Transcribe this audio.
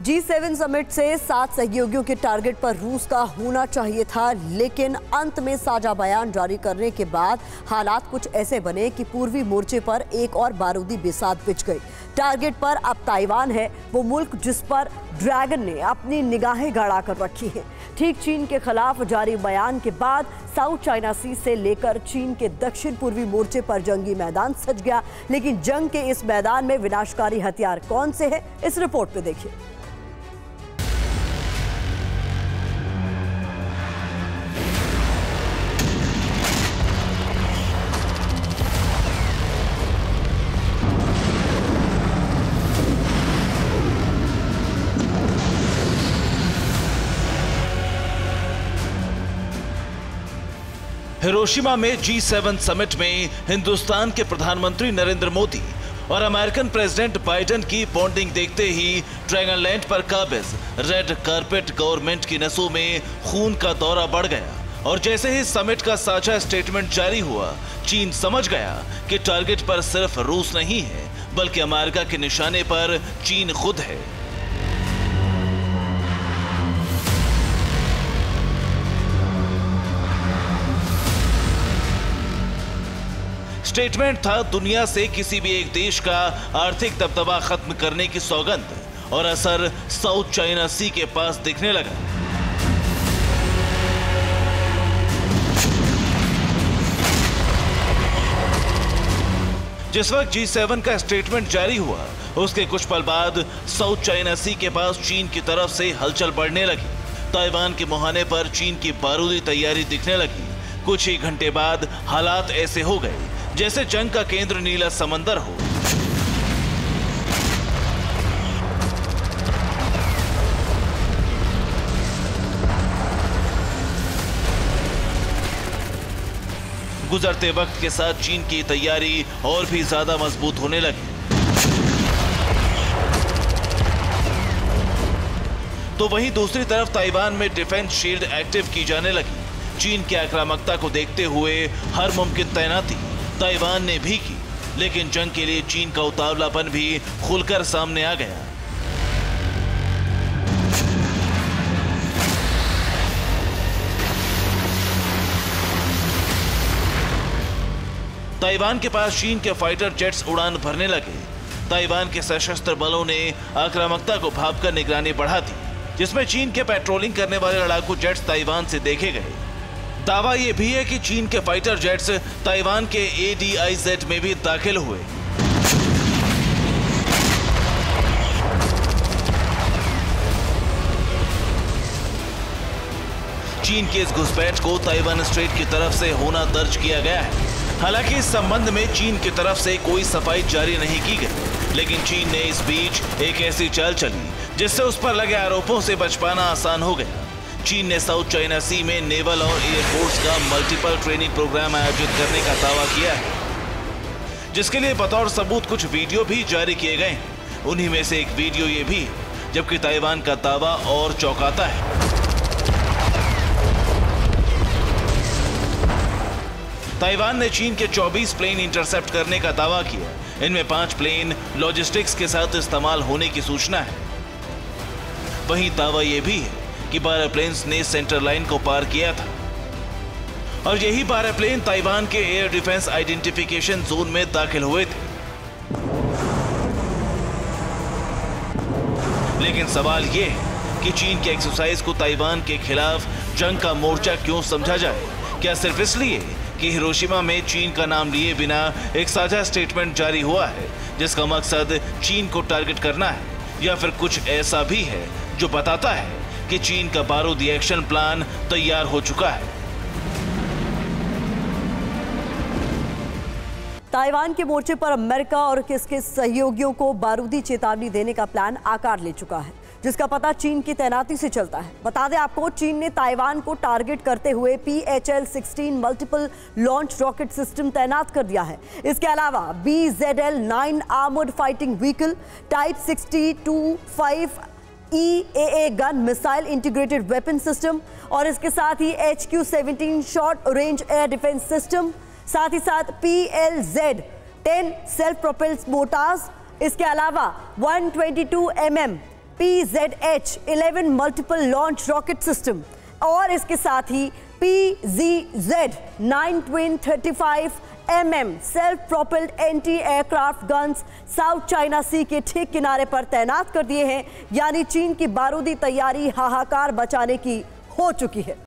G7 summit से 7 सहयोगियों के टारगेट पर रूस का होना चाहिए था, लेकिन अंत में साझा बयान जारी करने के बाद हालात कुछ ऐसे बने कि पूर्वी मोर्चे पर एक और बारूदी बिसात बिछ गई। टारगेट पर अब ताइवान है, वो मुल्क जिस पर ड्रैगन ने अपनी निगाहें गड़ा कर रखी है। ठीक चीन के खिलाफ जारी बयान के बाद साउथ चाइना सी से लेकर चीन के दक्षिण पूर्वी मोर्चे पर जंगी मैदान सज गया। लेकिन जंग के इस मैदान में विनाशकारी हथियार कौन से हैं, इस रिपोर्ट पे देखिए। हिरोशिमा में G7 समिट में हिंदुस्तान के प्रधानमंत्री नरेंद्र मोदी और अमेरिकन प्रेसिडेंट बाइडेन की बॉन्डिंग देखते ही ड्रैगनलैंड पर काबिज रेड कारपेट गवर्नमेंट की नसों में खून का दौरा बढ़ गया। और जैसे ही समिट का साझा स्टेटमेंट जारी हुआ, चीन समझ गया कि टारगेट पर सिर्फ रूस नहीं है, बल्कि अमेरिका के निशाने पर चीन खुद है। स्टेटमेंट था दुनिया से किसी भी एक देश का आर्थिक दबदबा खत्म करने की सौगंध, और असर साउथ चाइना सी के पास दिखने लगा। जिस वक्त G7 का स्टेटमेंट जारी हुआ, उसके कुछ पल बाद साउथ चाइना सी के पास चीन की तरफ से हलचल बढ़ने लगी। ताइवान के मुहाने पर चीन की बारूदी तैयारी दिखने लगी। कुछ ही घंटे बाद हालात ऐसे हो गए जैसे जंग का केंद्र नीला समंदर हो। गुजरते वक्त के साथ चीन की तैयारी और भी ज्यादा मजबूत होने लगी। तो वहीं दूसरी तरफ ताइवान में डिफेंस शील्ड एक्टिव की जाने लगी। चीन की आक्रामकता को देखते हुए हर मुमकिन तैनाती ताइवान ने भी की, लेकिन जंग के लिए चीन का उतावलापन भी खुलकर सामने आ गया। ताइवान के पास चीन के फाइटर जेट्स उड़ान भरने लगे। ताइवान के सशस्त्र बलों ने आक्रामकता को भांपकर निगरानी बढ़ा दी, जिसमें चीन के पेट्रोलिंग करने वाले लड़ाकू जेट्स ताइवान से देखे गए। दावा यह भी है कि चीन के फाइटर जेट्स ताइवान के ADIZ में भी दाखिल हुए। चीन की इस घुसपैठ को ताइवान स्ट्रेट की तरफ से होना दर्ज किया गया है। हालांकि इस संबंध में चीन की तरफ से कोई सफाई जारी नहीं की गई, लेकिन चीन ने इस बीच एक ऐसी चाल चली जिससे उस पर लगे आरोपों से बच पाना आसान हो गया। चीन ने साउथ चाइना सी में नेवल और एयरफोर्स का मल्टीपल ट्रेनिंग प्रोग्राम आयोजित करने का दावा किया है, जिसके लिए बतौर सबूत कुछ वीडियो भी जारी किए गए हैं। उन्हीं में से एक वीडियो ये भी है, जबकि ताइवान का दावा और चौंकाता है। ताइवान ने चीन के 24 प्लेन इंटरसेप्ट करने का दावा किया। इनमें 5 प्लेन लॉजिस्टिक्स के साथ इस्तेमाल होने की सूचना है। वहीं दावा यह भी है कि 12 प्लेन्स ने सेंटर लाइन को पार किया था, और यही 12 प्लेन ताइवान के एयर डिफेंस आइडेंटिफिकेशन जोन में दाखिल हुए थे। लेकिन सवाल यह है कि चीन की एक्सरसाइज को ताइवान के खिलाफ जंग का मोर्चा क्यों समझा जाए? क्या सिर्फ इसलिए कि हिरोशिमा में चीन का नाम लिए बिना एक साझा स्टेटमेंट जारी हुआ है, जिसका मकसद चीन को टारगेट करना है, या फिर कुछ ऐसा भी है जो बताता है कि चीन का बारूदी एक्शन प्लान तैयार हो चुका है? ताइवान के मोर्चे पर अमेरिका और इसके सहयोगियों को बारूदी चेतावनी देने का प्लान आकार ले चुका है, जिसका पता चीन की तैनाती से चलता है। बता दें आपको, चीन ने ताइवान को टारगेट करते हुए PHL-16 multiple launch rocket system तैनात कर दिया है। इसके अलावा BZL-9 armoured fighting vehicle, type 60-25 EAA gun missile integrated weapon system, और इसके साथ ही HQ-17 short range air defence system, साथ ही साथ PLZ-10 सेल्फ प्रोपेल्ड मोटार्स, इसके अलावा 122 mm PZH-11 multiple launch rocket system और इसके साथ ही PZZ-9 twin 35 mm self propelled anti aircraft guns South China Sea के ठीक किनारे पर तैनात कर दिए हैं। यानी चीन की बारूदी तैयारी हाहाकार मचाने की हो चुकी है।